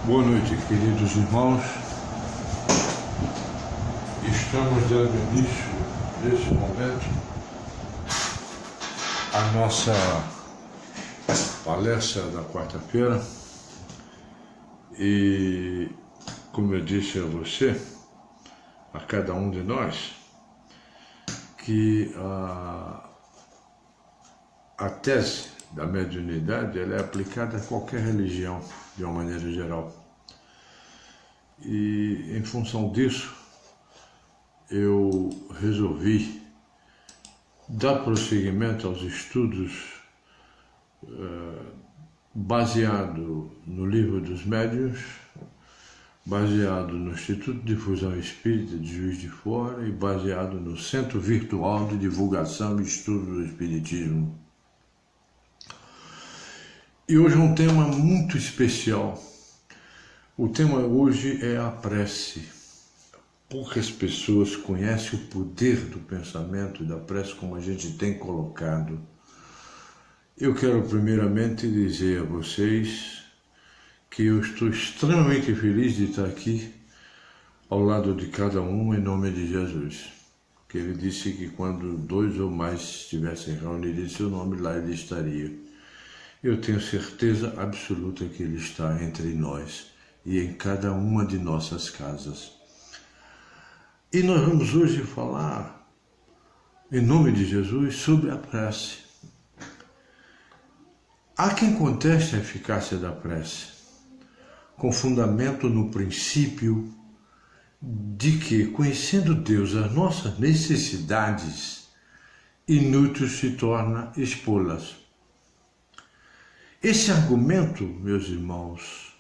Boa noite, queridos irmãos. Estamos dando início, nesse momento, à nossa palestra da quarta-feira. E, como eu disse a você, a cada um de nós, que a tese da mediunidade ela é aplicada a qualquer religião, de uma maneira geral. E, em função disso, eu resolvi dar prosseguimento aos estudos baseado no Livro dos Médiuns, baseado no Instituto de Difusão Espírita de Juiz de Fora e baseado no Centro Virtual de Divulgação e Estudo do Espiritismo. E hoje é um tema muito especial. O tema hoje é a prece. Poucas pessoas conhecem o poder do pensamento e da prece como a gente tem colocado. Eu quero primeiramente dizer a vocês que eu estou extremamente feliz de estar aqui ao lado de cada um em nome de Jesus. Que ele disse que quando 2 ou mais estivessem reunidos em seu nome, lá ele estaria. Eu tenho certeza absoluta que ele está entre nós e em cada uma de nossas casas. E nós vamos hoje falar, em nome de Jesus, sobre a prece. Há quem conteste a eficácia da prece, com fundamento no princípio de que, conhecendo Deus as nossas necessidades, inútil se torna expô-las. Esse argumento, meus irmãos,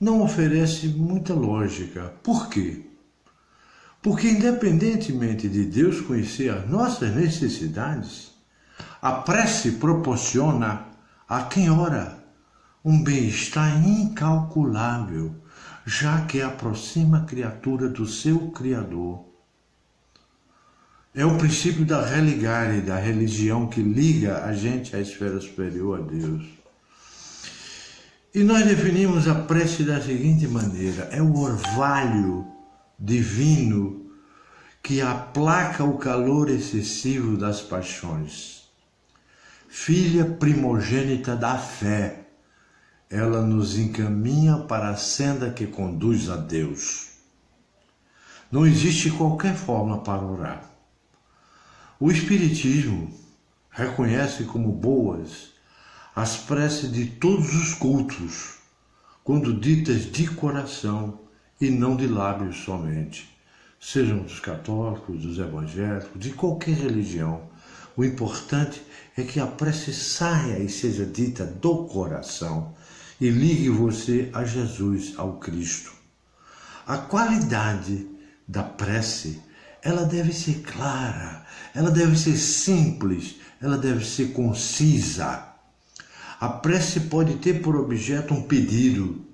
não oferece muita lógica. Por quê? Porque, independentemente de Deus conhecer as nossas necessidades, a prece proporciona a quem ora um bem-estar incalculável, já que aproxima a criatura do seu Criador. É o princípio da religare, da religião que liga a gente à esfera superior a Deus. E nós definimos a prece da seguinte maneira: é o orvalho divino que aplaca o calor excessivo das paixões. Filha primogênita da fé, ela nos encaminha para a senda que conduz a Deus. Não existe qualquer forma para orar. O Espiritismo reconhece como boas as preces de todos os cultos, quando ditas de coração e não de lábios somente, sejam dos católicos, dos evangélicos, de qualquer religião. O importante é que a prece saia e seja dita do coração e ligue você a Jesus, ao Cristo. A qualidade da prece, ela deve ser clara, ela deve ser simples, ela deve ser concisa. A prece pode ter por objeto um pedido,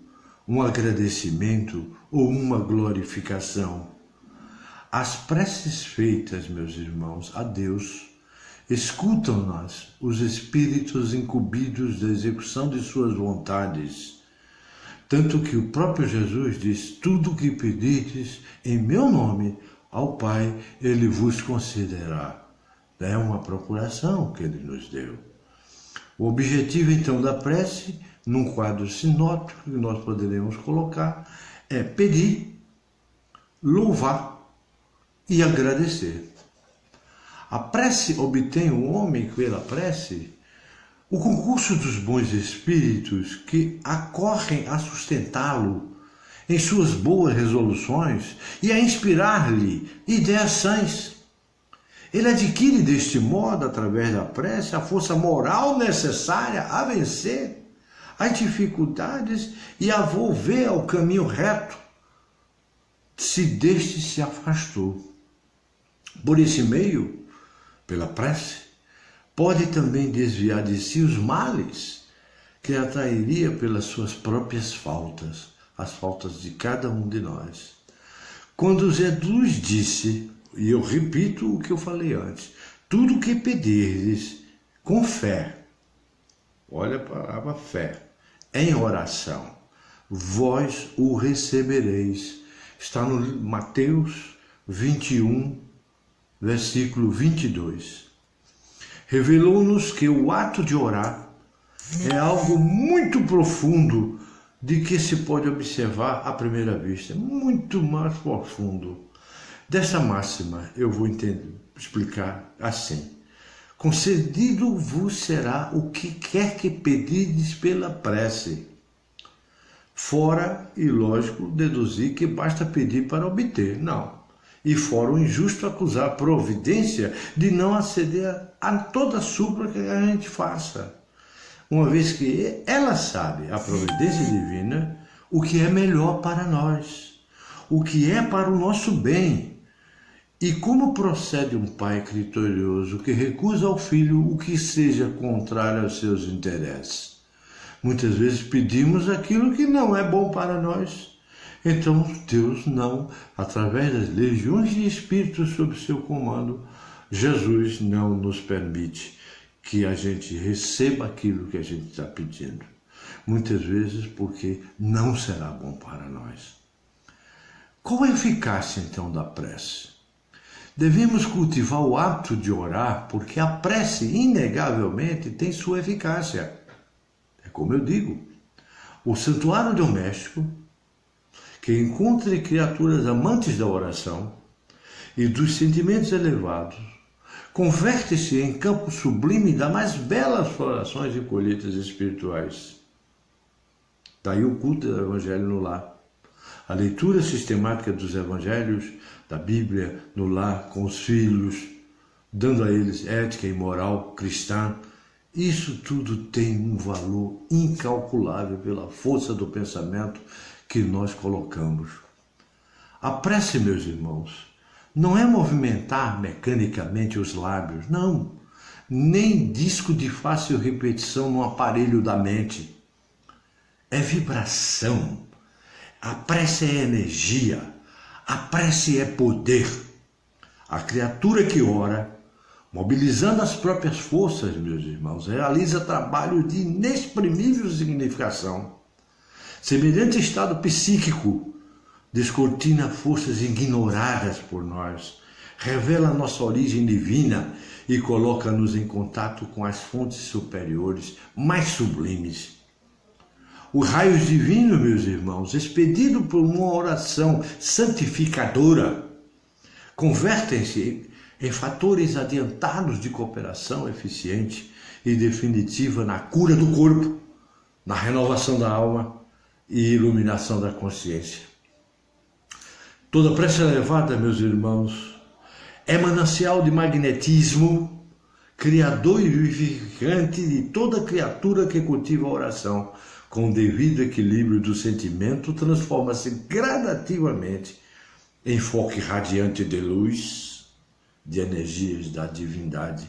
um agradecimento ou uma glorificação. As preces feitas, meus irmãos, a Deus, escutam-nas os espíritos incumbidos da execução de suas vontades. Tanto que o próprio Jesus diz: tudo o que pedirdes em meu nome ao Pai, ele vos concederá. É uma procuração que ele nos deu. O objetivo, então, da prece, num quadro sinótico que nós poderemos colocar, é pedir, louvar e agradecer. A prece obtém o homem, pela prece, o concurso dos bons espíritos que acorrem a sustentá-lo em suas boas resoluções e a inspirar-lhe ideias sãs. Ele adquire deste modo, através da prece, a força moral necessária a vencer as dificuldades e a volver ao caminho reto, se deste se afastou. Por esse meio, pela prece, pode também desviar de si os males que atrairia pelas suas próprias faltas, as faltas de cada um de nós. Quando Zé Luz disse, e eu repito o que eu falei antes: tudo o que pedirdes com fé, olha a palavra fé, em oração, vós o recebereis. Está no Mateus 21, versículo 22. Revelou-nos que o ato de orar é algo muito profundo de que se pode observar à primeira vista, muito mais profundo. Dessa máxima eu vou explicar assim: concedido vos será o que quer que pedirdes pela prece. Fora, e lógico, deduzir que basta pedir para obter. Não. E fora o injusto acusar a providência de não aceder a toda súplica que a gente faça, uma vez que ela sabe, a providência divina, o que é melhor para nós, o que é para o nosso bem. E como procede um pai criterioso que recusa ao filho o que seja contrário aos seus interesses? Muitas vezes pedimos aquilo que não é bom para nós. Então Deus não, através das legiões de espíritos sob seu comando, Jesus não nos permite que a gente receba aquilo que a gente está pedindo. Muitas vezes porque não será bom para nós. Qual a eficácia então da prece? Devemos cultivar o hábito de orar porque a prece inegavelmente tem sua eficácia. É como eu digo, o santuário doméstico, que encontre criaturas amantes da oração e dos sentimentos elevados, converte-se em campo sublime das mais belas florações e colheitas espirituais. Daí o culto do Evangelho no lar. A leitura sistemática dos Evangelhos, da Bíblia no lar com os filhos, dando a eles ética e moral cristã. Isso tudo tem um valor incalculável pela força do pensamento que nós colocamos. A prece, meus irmãos, não é movimentar mecanicamente os lábios, não. Nem disco de fácil repetição no aparelho da mente. É vibração. A prece é energia. A prece é poder. A criatura que ora, mobilizando as próprias forças, meus irmãos, realiza trabalho de inexprimível significação. Semelhante estado psíquico descortina forças ignoradas por nós, revela a nossa origem divina e coloca-nos em contato com as fontes superiores, mais sublimes. Os raios divinos, meus irmãos, expedidos por uma oração santificadora, convertem-se em fatores adiantados de cooperação eficiente e definitiva na cura do corpo, na renovação da alma e iluminação da consciência. Toda prece elevada, meus irmãos, é manancial de magnetismo, criador e vivificante de toda criatura que cultiva a oração. Com o devido equilíbrio do sentimento, transforma-se gradativamente em foco radiante de luz, de energias da divindade.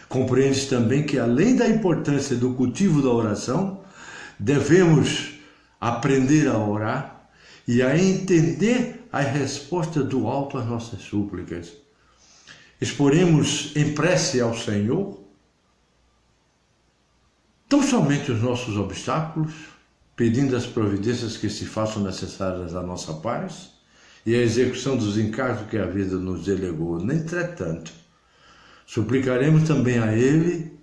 Compreende também que, além da importância do cultivo da oração, devemos aprender a orar e a entender a resposta do alto às nossas súplicas. Exporemos em prece ao Senhor tão somente os nossos obstáculos, pedindo as providências que se façam necessárias à nossa paz e à execução dos encargos que a vida nos delegou. Entretanto, suplicaremos também a Ele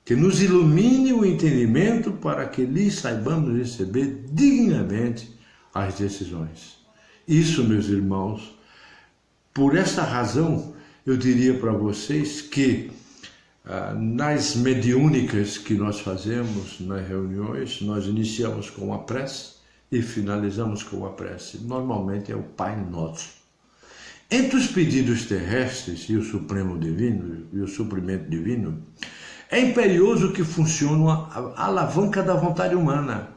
que nos ilumine o entendimento para que lhe saibamos receber dignamente as decisões. Isso, meus irmãos, por essa razão, eu diria para vocês que nas mediúnicas que nós fazemos, nas reuniões, nós iniciamos com a prece e finalizamos com a prece. Normalmente é o Pai Nosso. Entre os pedidos terrestres e o Supremo Divino, e o suprimento divino, é imperioso que funcione a alavanca da vontade humana.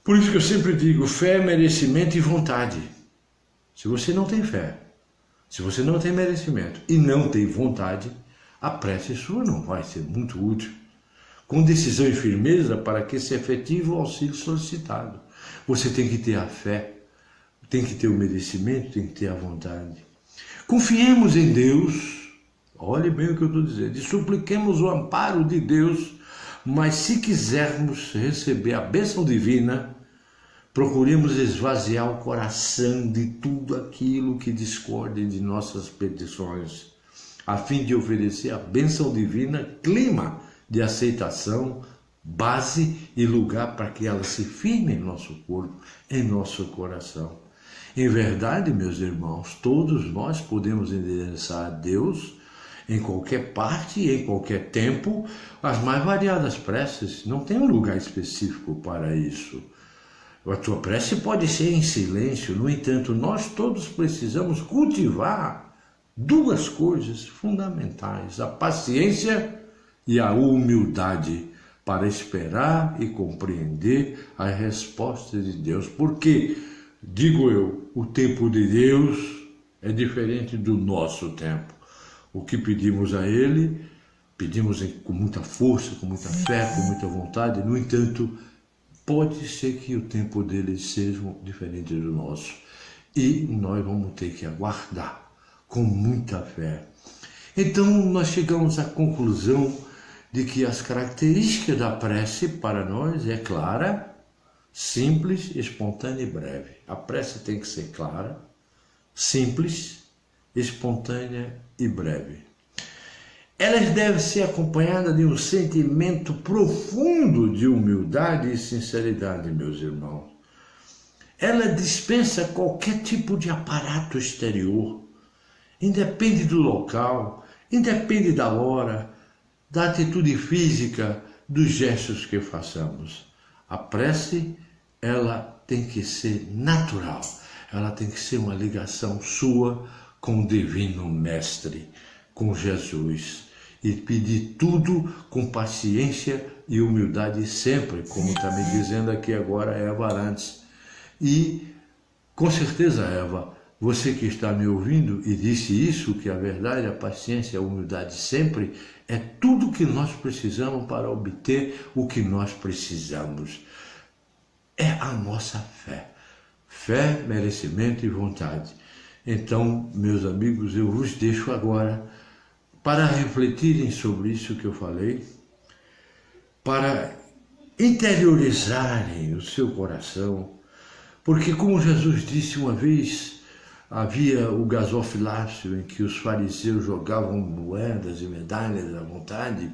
Por isso que eu sempre digo, fé, merecimento e vontade. Se você não tem fé, se você não tem merecimento e não tem vontade, a prece sua não vai ser muito útil. Com decisão e firmeza para que se efetive o auxílio solicitado. Você tem que ter a fé, tem que ter o merecimento, tem que ter a vontade. Confiemos em Deus, olhe bem o que eu estou dizendo, e supliquemos o amparo de Deus, Mas se quisermos receber a bênção divina, procuremos esvaziar o coração de tudo aquilo que discorde de nossas petições, a fim de oferecer a bênção divina, clima de aceitação, base e lugar para que ela se firme em nosso corpo, em nosso coração. Em verdade, meus irmãos, todos nós podemos endereçar a Deus em qualquer parte e em qualquer tempo as mais variadas preces. Não tem um lugar específico para isso. A tua prece pode ser em silêncio, no entanto, nós todos precisamos cultivar duas coisas fundamentais: a paciência e a humildade, para esperar e compreender a resposta de Deus. Porque, digo eu, o tempo de Deus é diferente do nosso tempo. O que pedimos a Ele, pedimos com muita força, com muita fé, com muita vontade. No entanto, pode ser que o tempo dele seja diferente do nosso. E nós vamos ter que aguardar com muita fé. Então, nós chegamos à conclusão de que as características da prece para nós é clara, simples, espontânea e breve. A prece tem que ser clara, simples, espontânea e breve. Elas devem ser acompanhadas de um sentimento profundo de humildade e sinceridade, meus irmãos. Ela dispensa qualquer tipo de aparato exterior, independe do local, independe da hora, da atitude física, dos gestos que façamos. A prece, ela tem que ser natural, ela tem que ser uma ligação sua com o Divino Mestre, com Jesus, e pedir tudo com paciência e humildade sempre, como está me dizendo aqui agora Eva Arantes. E, com certeza, Eva, você que está me ouvindo e disse isso, que a verdade, a paciência e a humildade sempre é tudo que nós precisamos para obter o que nós precisamos. É a nossa fé. Fé, merecimento e vontade. Então, meus amigos, eu vos deixo agora para refletirem sobre isso que eu falei, para interiorizarem o seu coração, porque, como Jesus disse uma vez, havia o gasofilácio em que os fariseus jogavam moedas e medalhas à vontade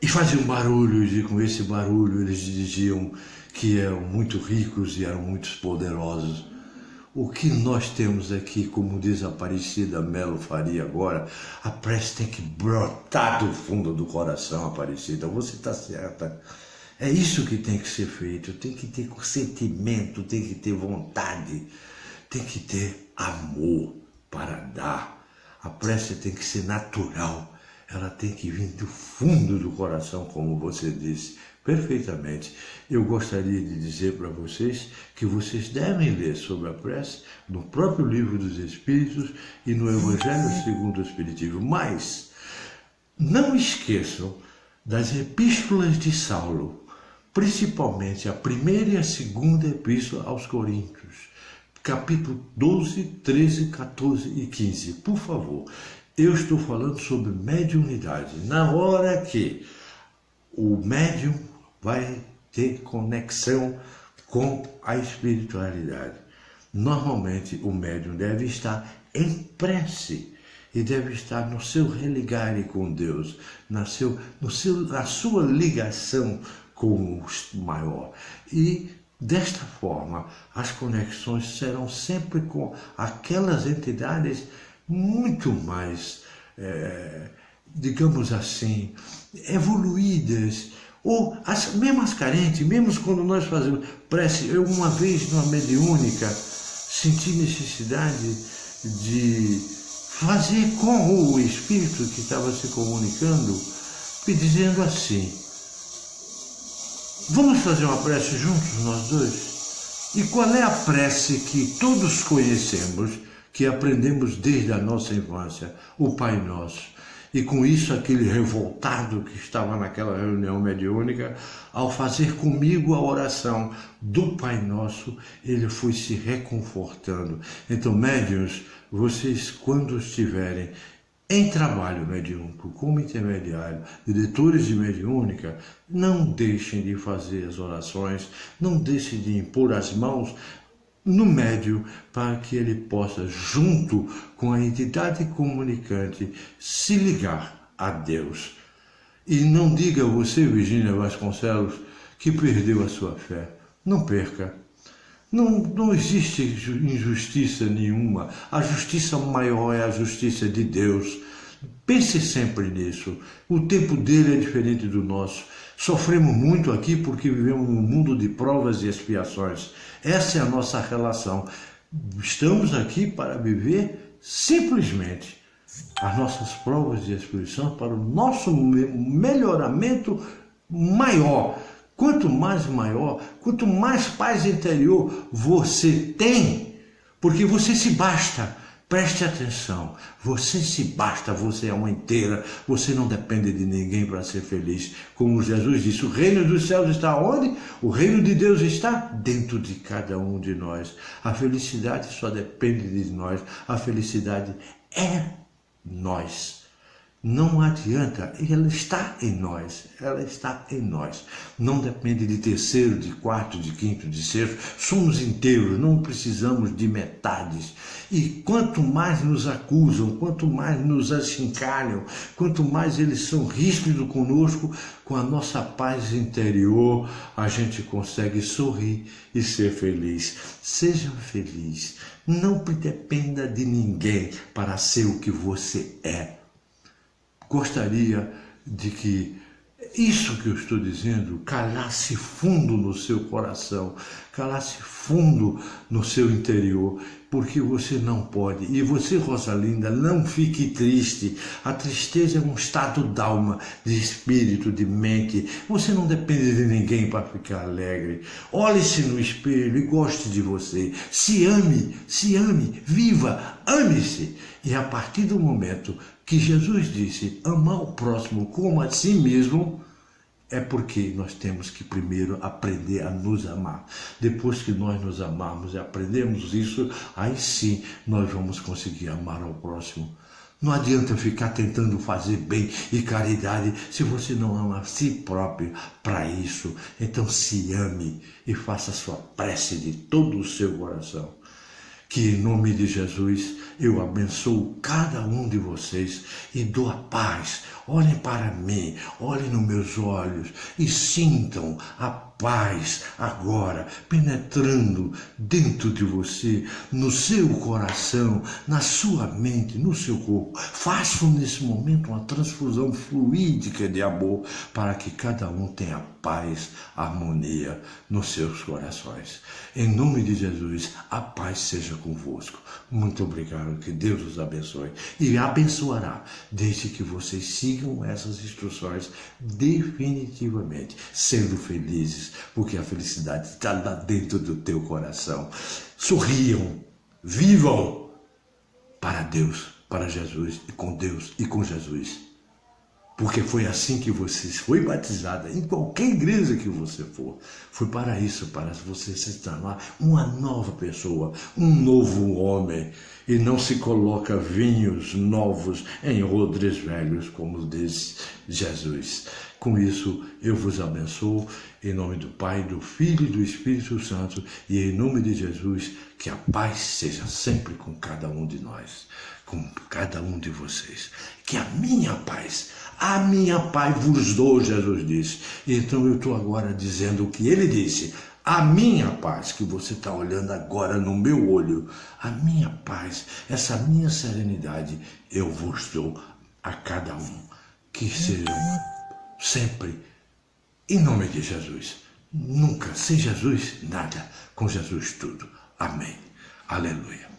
e faziam barulhos, e com esse barulho eles diziam que eram muito ricos e eram muito poderosos. O que nós temos aqui, como diz a Aparecida Melo Faria agora, a prece tem que brotar do fundo do coração, Aparecida, você está certa. É isso que tem que ser feito, tem que ter sentimento, tem que ter vontade, tem que ter amor para dar. A prece tem que ser natural, ela tem que vir do fundo do coração, como você disse, perfeitamente. Eu gostaria de dizer para vocês que vocês devem ler sobre a prece no próprio Livro dos Espíritos e no Evangelho segundo o Espiritismo. Mas não esqueçam das epístolas de Saulo, principalmente a primeira e a segunda epístola aos Coríntios, capítulo 12, 13, 14 e 15. Por favor, eu estou falando sobre mediunidade. Na hora que o médium vai ter conexão com a espiritualidade, normalmente o médium deve estar em prece e deve estar no seu religare com Deus, na sua ligação com o maior. E desta forma, as conexões serão sempre com aquelas entidades muito mais, digamos assim, evoluídas, ou mesmo as carentes, mesmo quando nós fazemos prece. Eu uma vez, numa mediúnica, senti necessidade de fazer com o espírito que estava se comunicando, me dizendo assim: vamos fazer uma prece juntos, nós dois? E qual é a prece que todos conhecemos, que aprendemos desde a nossa infância? O Pai Nosso. E com isso, aquele revoltado que estava naquela reunião mediúnica, ao fazer comigo a oração do Pai Nosso, ele foi se reconfortando. Então, médiuns, vocês, quando estiverem em trabalho mediúnico, como intermediário, diretores de mediúnica, não deixem de fazer as orações, não deixem de impor as mãos no médium para que ele possa, junto com a entidade comunicante, se ligar a Deus. E não diga você, Virgínia Vasconcelos, que perdeu a sua fé. Não perca. Não existe injustiça nenhuma. A justiça maior é a justiça de Deus. Pense sempre nisso. O tempo dele é diferente do nosso. Sofremos muito aqui porque vivemos num mundo de provas e expiações. Essa é a nossa relação. Estamos aqui para viver simplesmente as nossas provas e expiações para o nosso melhoramento maior. Quanto mais maior, quanto mais paz interior você tem, porque você se basta. Preste atenção, você se basta, você é uma inteira, você não depende de ninguém para ser feliz. Como Jesus disse, o reino dos céus está onde? O reino de Deus está dentro de cada um de nós. A felicidade só depende de nós, a felicidade é nós. Não adianta, ela está em nós, ela está em nós. Não depende de terceiro, de quarto, de quinto, de sexto. Somos inteiros, não precisamos de metades. E quanto mais nos acusam, quanto mais nos achincalham, quanto mais eles são ríspidos conosco, com a nossa paz interior, a gente consegue sorrir e ser feliz. Seja feliz, não dependa de ninguém para ser o que você é. Gostaria de que isso que eu estou dizendo calasse fundo no seu coração, calasse fundo no seu interior, porque você não pode. E você, Rosalinda, não fique triste. A tristeza é um estado d'alma, de espírito, de mente. Você não depende de ninguém para ficar alegre. Olhe-se no espelho e goste de você. Se ame, viva, ame-se. E a partir do momento que Jesus disse amar o próximo como a si mesmo, é porque nós temos que primeiro aprender a nos amar. Depois que nós nos amarmos e aprendemos isso, aí sim nós vamos conseguir amar ao próximo. Não adianta ficar tentando fazer bem e caridade se você não ama a si próprio para isso. Então se ame e faça a sua prece de todo o seu coração. Que em nome de Jesus eu abençoo cada um de vocês e dou a paz. Olhem para mim, olhem nos meus olhos e sintam a paz agora penetrando dentro de você, no seu coração, na sua mente, no seu corpo. Façam nesse momento uma transfusão fluídica de amor para que cada um tenha paz, harmonia nos seus corações. Em nome de Jesus, a paz seja convosco. Muito obrigado, que Deus os abençoe e abençoará, desde que vocês sigam essas instruções definitivamente, sendo felizes, porque a felicidade está lá dentro do teu coração. Sorriam, vivam para Deus, para Jesus e com Deus e com Jesus. Porque foi assim que você foi batizada, em qualquer igreja que você for. Foi para isso, para você se tornar uma nova pessoa, um novo homem. E não se coloca vinhos novos em odres velhos, como diz Jesus. Com isso, eu vos abençoo, em nome do Pai, do Filho e do Espírito Santo, e em nome de Jesus, que a paz seja sempre com cada um de nós, com cada um de vocês. Que a minha paz vos dou, Jesus disse. Então eu estou agora dizendo o que ele disse. A minha paz, que você está olhando agora no meu olho, a minha paz, essa minha serenidade, eu vos dou a cada um. Que sejam sempre, em nome de Jesus. Nunca, sem Jesus, nada. Com Jesus, tudo. Amém. Aleluia.